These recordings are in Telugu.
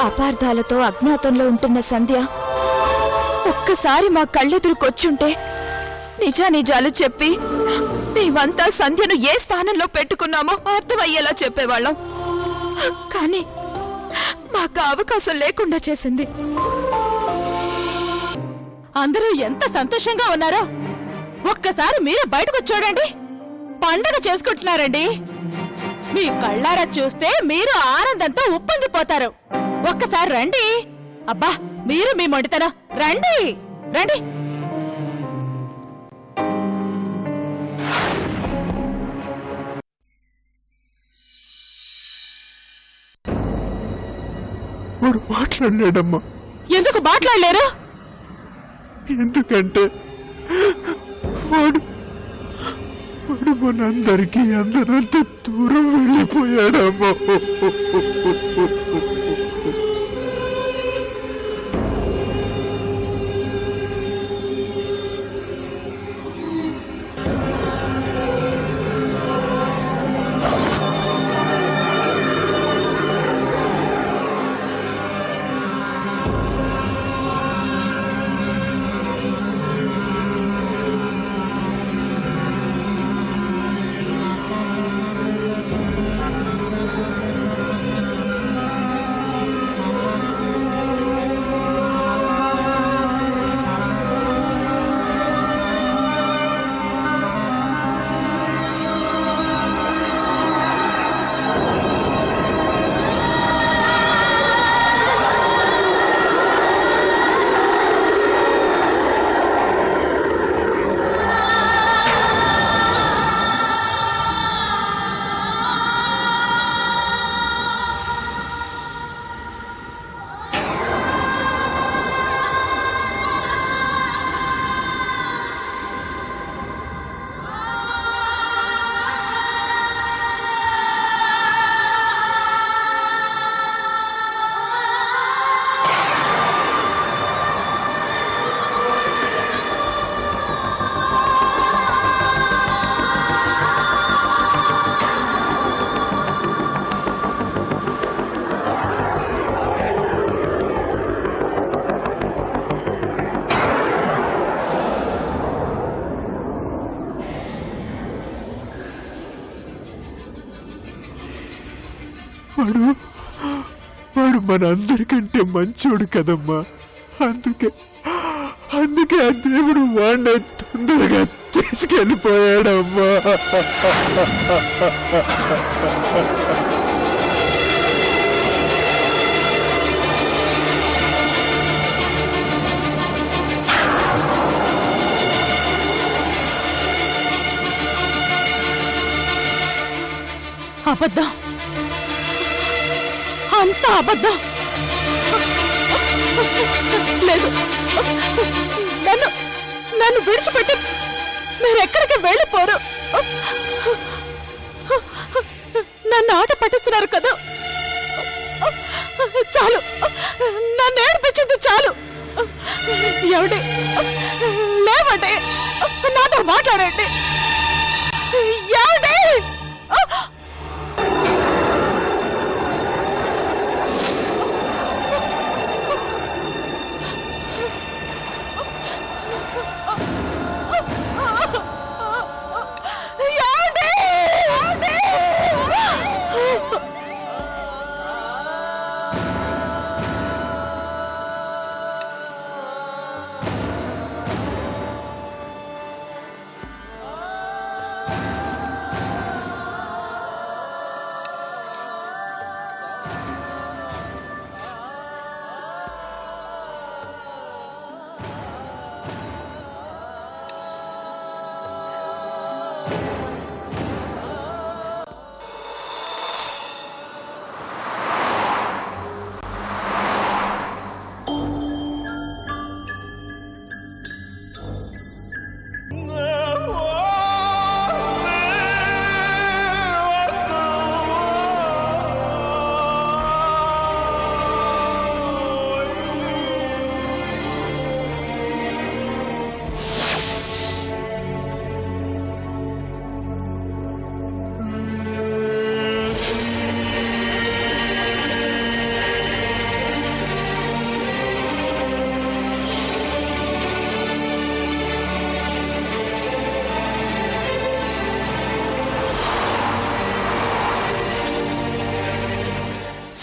అపార్థాలతో అజ్ఞాతంలో ఉంటున్న సంధ్య ఒక్కసారి మా కళ్ళెదురుకొచ్చుంటే నిజానిజాలు చెప్పి మేమంతా సంధ్యను ఏ స్థానంలో పెట్టుకున్నామో అర్థమయ్యేలా చెప్పేవాళ్ళం. కానీ మాకు అవకాశం లేకుండా చేసింది. అందరూ ఎంత సంతోషంగా ఉన్నారో ఒక్కసారి మీరు బయటకు చూడండి. పండగ చేసుకుంటున్నారండి. మీ కళ్ళారా చూస్తే మీరు ఆనందంతో ఉప్పొంగిపోతారు. ఒక్కసారి రండి. అబ్బా, మీరు మీ మొండితనం. రండి రండి. వాడు మాట్లాడలేడమ్మా. ఎందుకు మాట్లాడలేరు? ఎందుకంటే వాడు మనందరికీ అందరంత దూరం వెళ్ళిపోయాడమ్మా. వాడు మనందరికంటే మంచోడు కదమ్మా. అందుకే ఆ దేవుడు వాడిని తొందరగా తీసుకెళ్ళిపోయాడమ్మా. అబద్ధం, అంత అబద్ధం. లేదు, నన్ను విడిచిపెట్టి మీరెక్కడికి వెళ్ళిపోరు. నన్ను ఆట పట్టిస్తున్నారు కదా. చాలు, నన్ను ఏడిపించింది చాలు. ఎవడి లేవండి, నాతో మాట్లాడండి. ఎవడి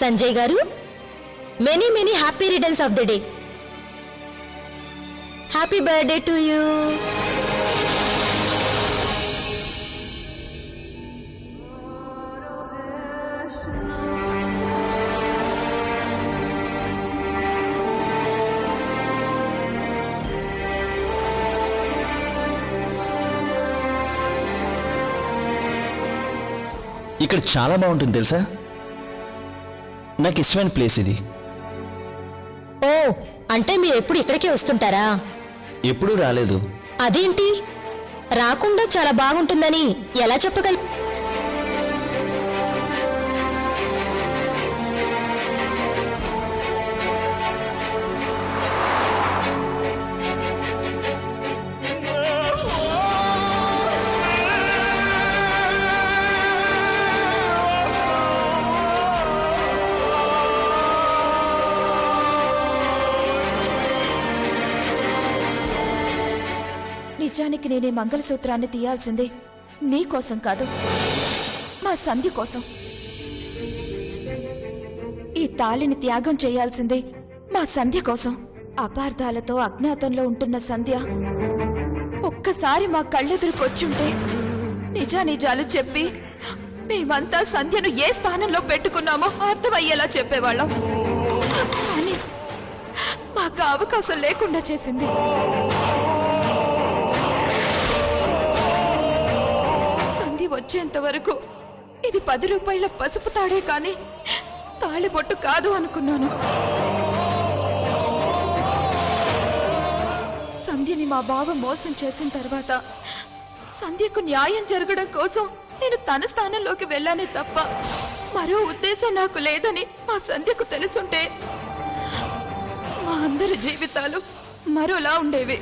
సంజయ్ గారు, many many happy returns of the day. Happy birthday to you. ఇక్కడ చాలా బాగుంటుంది తెలుసా. నాకు ఇష్టమైన ప్లేస్ ఇది. ఓ, అంటే మీరు ఎప్పుడు ఇక్కడికే వస్తుంటారా? ఎప్పుడూ రాలేదు. అదేంటి, రాకుండా చాలా బాగుంటుందని ఎలా చెప్పగల? నిజానికి నేనే మంగళసూత్రాన్ని తీయాల్సిందే నీకోసం కాదు, మా సంధ్య కోసం. ఈ తాళిని త్యాగం చేయాల్సిందే మా సంధ్య కోసం. అపార్థాలతో అజ్ఞాతంలో ఉంటున్న సంధ్య ఒక్కసారి మా కళ్ళెదురుకొచ్చుంటే నిజానిజాలు చెప్పి మేమంతా సంధ్యను ఏ స్థానంలో పెట్టుకున్నామో అర్థమయ్యేలా చెప్పేవాళ్ళం. కానీ మాకు అవకాశం లేకుండా చేసింది. వచ్చేంత వరకు ఇది 10 రూపాయల పసుపు తాడే కాని తాళిబొట్టు కాదు అనుకున్నాను. సంధ్యని మా బావ మోసం చేసిన తర్వాత సంధ్యకు న్యాయం జరగడం కోసం నేను తన స్థానంలోకి వెళ్ళానే తప్ప మరో ఉద్దేశం నాకు లేదని మా సంధ్యకు తెలుసుంటే మా అందరి జీవితాలు మరోలా ఉండేవి.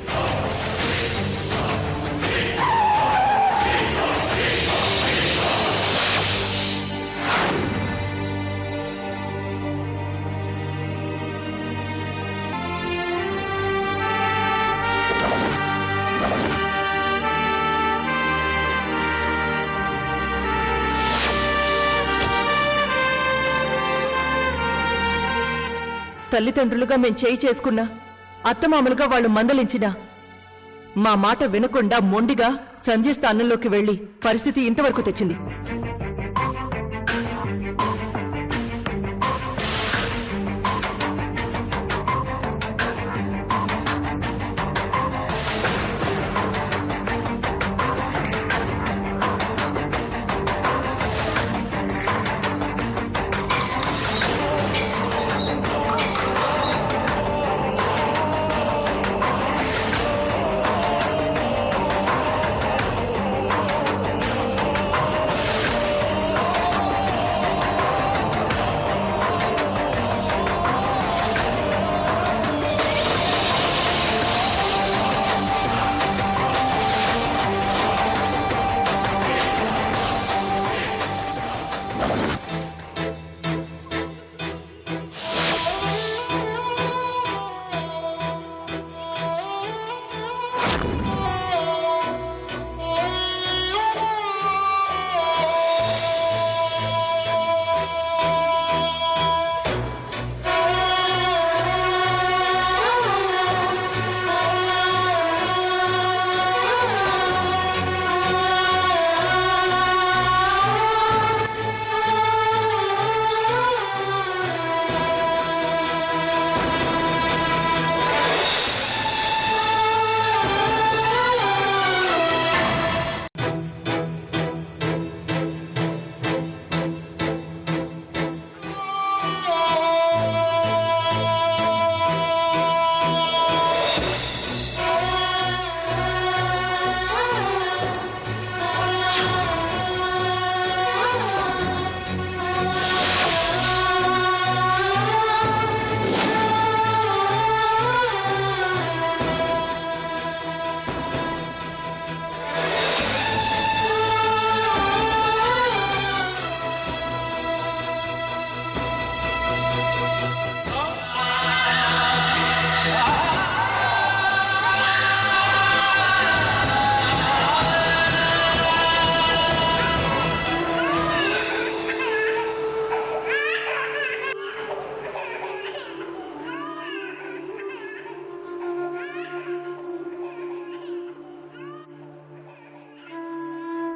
తల్లిదండ్రులుగా మేం చేయి చేసుకున్నా, అత్తమామలుగా వాళ్ళు మందలించినా మా మాట వినకుండా మొండిగా సంధ్య స్థానంలోకి వెళ్లి పరిస్థితి ఇంతవరకు తెచ్చింది.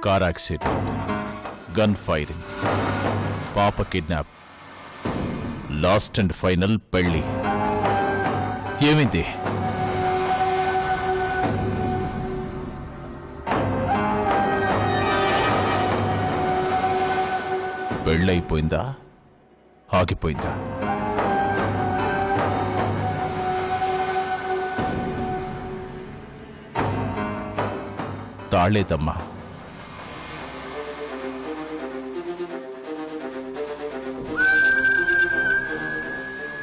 కార్ యాక్సిడెంట్, గన్ ఫైరింగ్, పాప కిడ్నాప్, లాస్ట్ అండ్ ఫైనల్ పెళ్లి. ఏమైంది? పెళ్ళైపోయిందా, ఆగిపోయిందా? తాళేదమ్మా.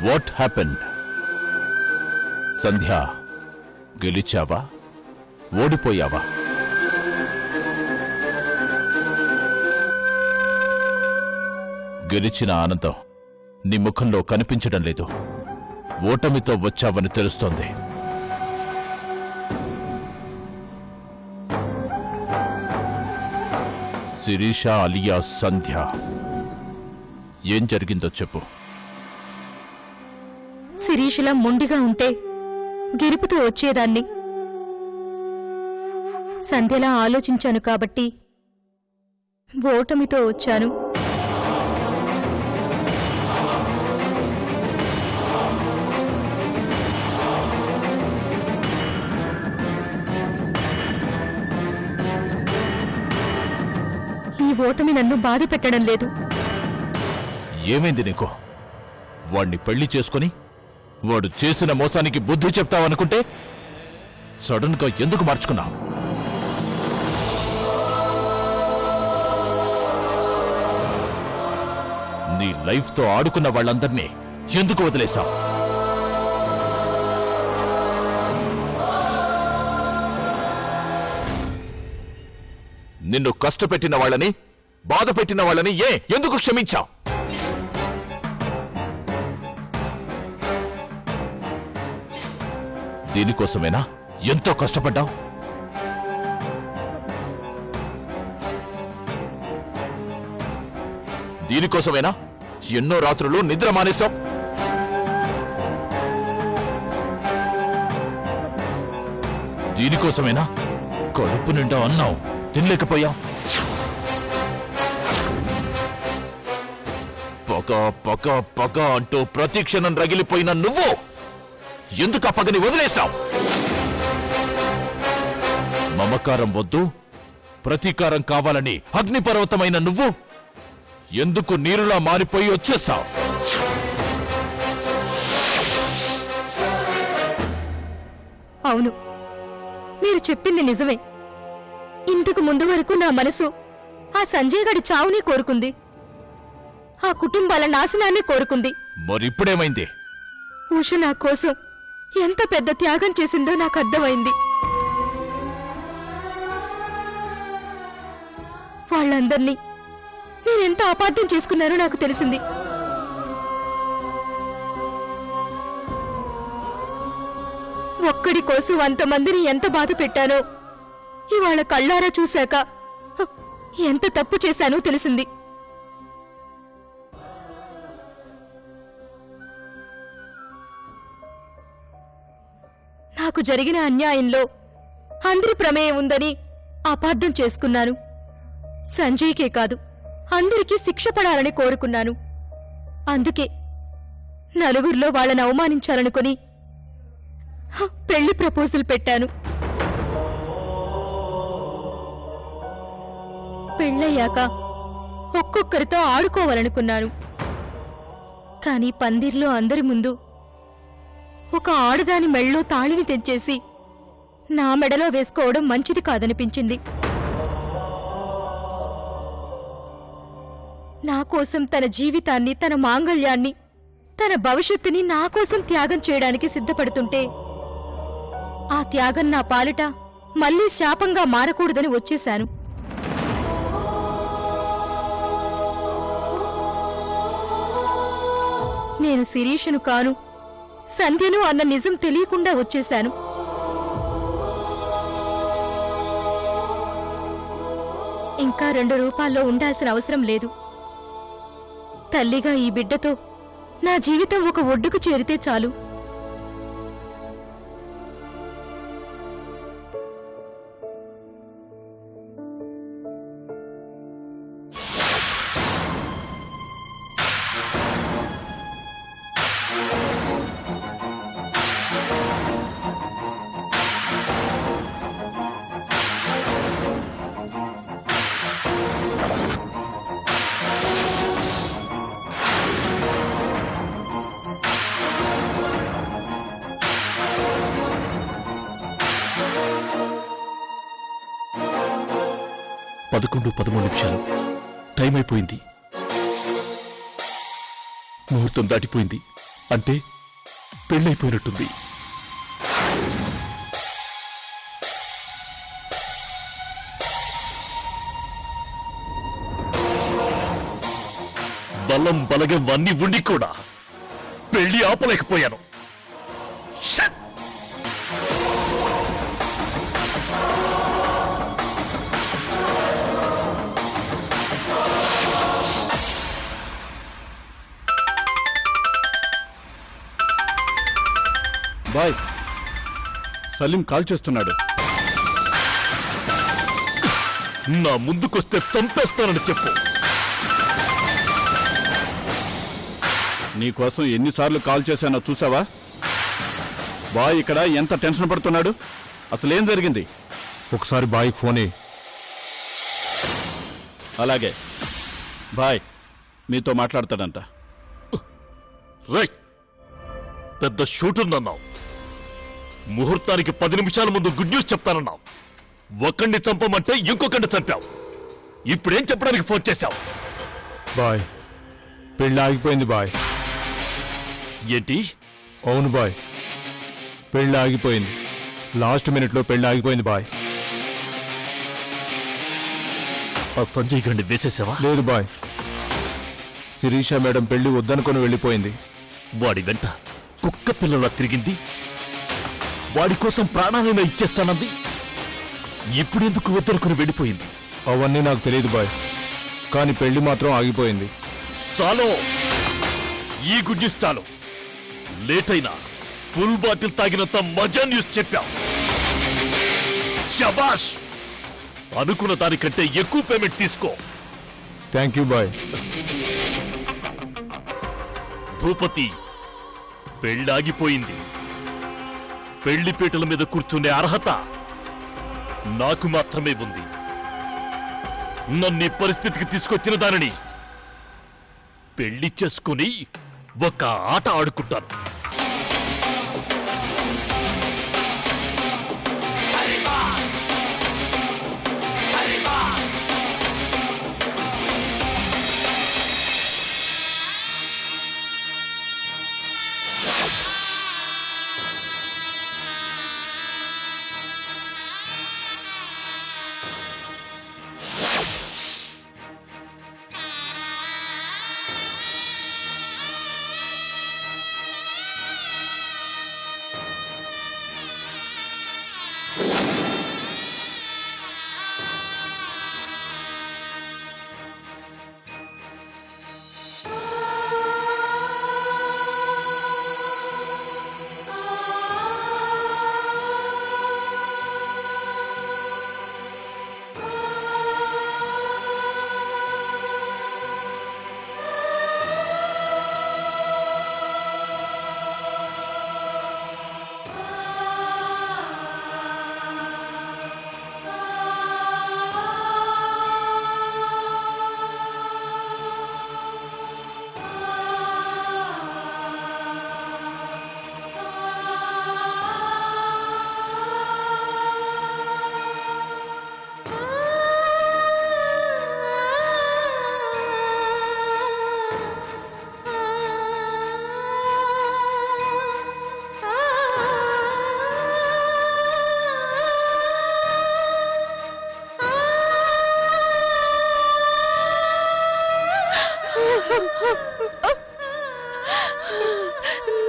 What happened? సంధ్య, గెలిచావా, ఓడిపోయావా? గెలిచిన ఆనందం నీ ముఖంలో కనిపించడం లేదు. ఓటమితో వచ్చావని తెలుస్తోంది. శిరీష అలియా సంధ్య, ఏం జరిగిందో చెప్పు. శిరీషలా మొండిగా ఉంటే గెలుపుతో వచ్చేదాన్ని. సంధ్యలా ఆలోచించాను కాబట్టి ఓటమితో వచ్చాను. ఈ ఓటమి నన్ను బాధ పెట్టడం లేదు. ఏమైంది నీకు? వాణ్ణి పెళ్లి చేసుకుని వాడు చేసిన మోసానికి బుద్ధి చెప్తావనుకుంటే సడన్ గా ఎందుకు మార్చుకున్నావు? నీ లైఫ్తో ఆడుకున్న వాళ్ళందర్నీ ఎందుకు వదిలేశావు? నిన్ను కష్టపెట్టిన వాళ్ళని, బాధ పెట్టిన వాళ్ళని ఎందుకు క్షమించావు? దీనికోసమేనా ఎంతో కష్టపడ్డావు? దీనికోసమేనా ఎన్నో రాత్రులు నిద్ర మానేశావు? దీనికోసమేనా కడుపు నిండా అన్నావు తినలేకపోయావు? పగ పగ పగ అంటూ ప్రతి క్షణం రగిలిపోయిన నువ్వు ఎందుకు ఆ పగని వదిలేశావు? మమకారం వద్దు, ప్రతీకారం కావాలని అగ్నిపర్వతమైన నువ్వు ఎందుకు నీరులా మారిపోయి వచ్చేశావు? అవును, మీరు చెప్పింది నిజమే. ఇంతకు ముందు వరకు నా మనసు ఆ సంజయ్ గడి చావుని కోరుకుంది, ఆ కుటుంబాల నాశనాన్ని కోరుకుంది. మరిప్పుడేమైంది? ఉష నా కోసం ఎంత పెద్ద త్యాగం చేసిందో నాకు అర్థమైంది. వాళ్ళందర్నీ నేనెంత అపార్థం చేసుకున్నానో నాకు తెలిసింది. ఒక్కడి కోసం అంతమందిని ఎంత బాధ పెట్టానో ఇవాళ కళ్ళారా చూశాక ఎంత తప్పు చేశానో తెలిసింది. నాకు జరిగిన అన్యాయంలో అందరి ప్రమేయం ఉందని అపార్థం చేసుకున్నాను. సంజయ్కే కాదు, అందరికీ శిక్ష పడాలని కోరుకున్నాను. అందుకే నలుగురిలో వాళ్ళని అవమానించాలనుకుని పెళ్లి ప్రపోజల్ పెట్టాను. పెళ్ళయ్యాక ఒక్కొక్కరితో ఆడుకోవాలనుకున్నాను. కాని పందిర్లో అందరి ముందు ఒక ఆడదాని మెళ్ళో తాళిని తెంచేసి నా మెడలో వేసుకోవడం మంచిది కాదనిపించింది. నా కోసం తన జీవితాన్ని, తన మాంగళ్యాన్ని, తన భవిష్యత్తుని నా కోసం త్యాగం చేయడానికి సిద్ధపడుతుంటే ఆ త్యాగం నా పాలిట మళ్లీ శాపంగా మారకూడదని వచ్చేశాను. నేను శిరీషను కాను, సంధ్యను అన్న నిజం తెలియకుండా వచ్చేశాను. ఇంకా 2 రూపాల్లో ఉండాల్సిన అవసరం లేదు. తల్లిగా ఈ బిడ్డతో నా జీవితం ఒక ఒడ్డుకు చేరితే చాలు. 11:13 టైం అయిపోయింది. ముహూర్తం దాటిపోయింది. అంటే పెళ్ళైపోయినట్టుంది. బలం బలగం అన్నీ ఉండి కూడా పెళ్లి ఆపలేకపోయాను. షట్! బాయ్, సలీం కాల్ చేస్తున్నాడు. నా ముందుకొస్తే చంపేస్తానని చెప్పు. నీకోసం ఎన్నిసార్లు కాల్ చేశానో చూసావా? బాయ్ ఇక్కడ ఎంత టెన్షన్ పడుతున్నాడు. అసలేం జరిగింది? ఒకసారి బాయ్కి ఫోనే. అలాగే బాయ్ మీతో మాట్లాడతాడంట. రైట్, పెద్ద షూటున్నావు. ముహూర్తానికి 10 నిమిషాల ముందు గుడ్ న్యూస్ చెప్తానన్నావు. ఒకణ్ణి చంపమంటే ఇంకొకరిని చంపావు. ఇప్పుడేం చెప్పడానికి ఫోన్ చేశావు? బాయ్ పెళ్ళి ఆగిపోయింది బాయ్. ఏంటి? అవును బాయ్, పెళ్ళి ఆగిపోయింది. లాస్ట్ మినిట్లో పెళ్ళి ఆగిపోయింది బాయ్. ఆ సంజయ్ గండి వేసేసావా? లేదు బాయ్, శిరీష మేడం పెళ్లి వద్దనుకొని వెళ్ళిపోయింది. వాడి వెంట కుక్క పిల్లలా తిరిగింది. వాడి కోసం ప్రాణాలైనా ఇచ్చేస్తానంది. ఇప్పుడెందుకు వద్దనుకుని వెళ్ళిపోయింది? అవన్నీ నాకు తెలియదు బాయ్, కానీ పెళ్లి మాత్రం ఆగిపోయింది. చాలు, ఈ గుడ్ న్యూస్ చాలు. లేట్ అయినా ఫుల్ బాటిల్ తాగినంత మజా న్యూస్ చెప్పావు. శబాష్! అనుకున్న దానికంటే ఎక్కువ పేమెంట్ తీసుకో. Thank you bye. భూపతి, పెళ్ళాగిపోయింది. పెళ్లిపీటల మీద కూర్చునే అర్హత నాకు మాత్రమే ఉంది. నన్ను ఈ పరిస్థితికి తీసుకొచ్చిన దానిని పెళ్లి చేసుకుని ఒక ఆట ఆడుకుంటాను.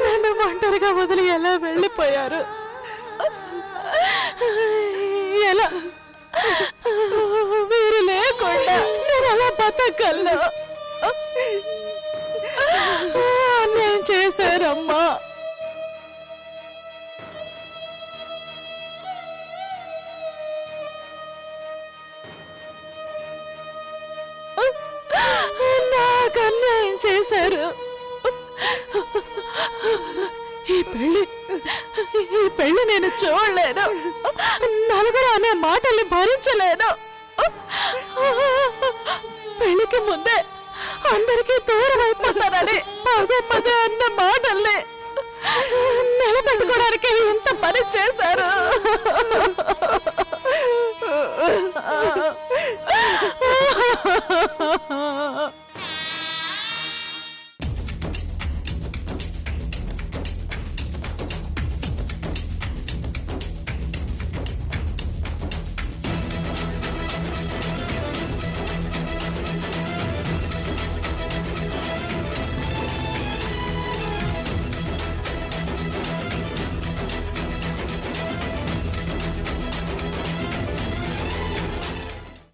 నన్ను ఒంటరిగా వదిలి ఎలా వెళ్ళిపోయారు? ఎలా వీరు లేకుండా నేను ఎలా బతకగలను? నేను చేశారమ్మా. నాకు అన్యాయం చేశారు. ఈ పెళ్లి నేను చూడలేను. నలుగురు అనే మాటల్ని భరించలేను. పెళ్లికి ముందే అందరికీ దూరం అయిపోతానని పదే పదే అన్న మాటల్ని నిలబెట్టుకోవడానికి ఎంత పని చేశారు.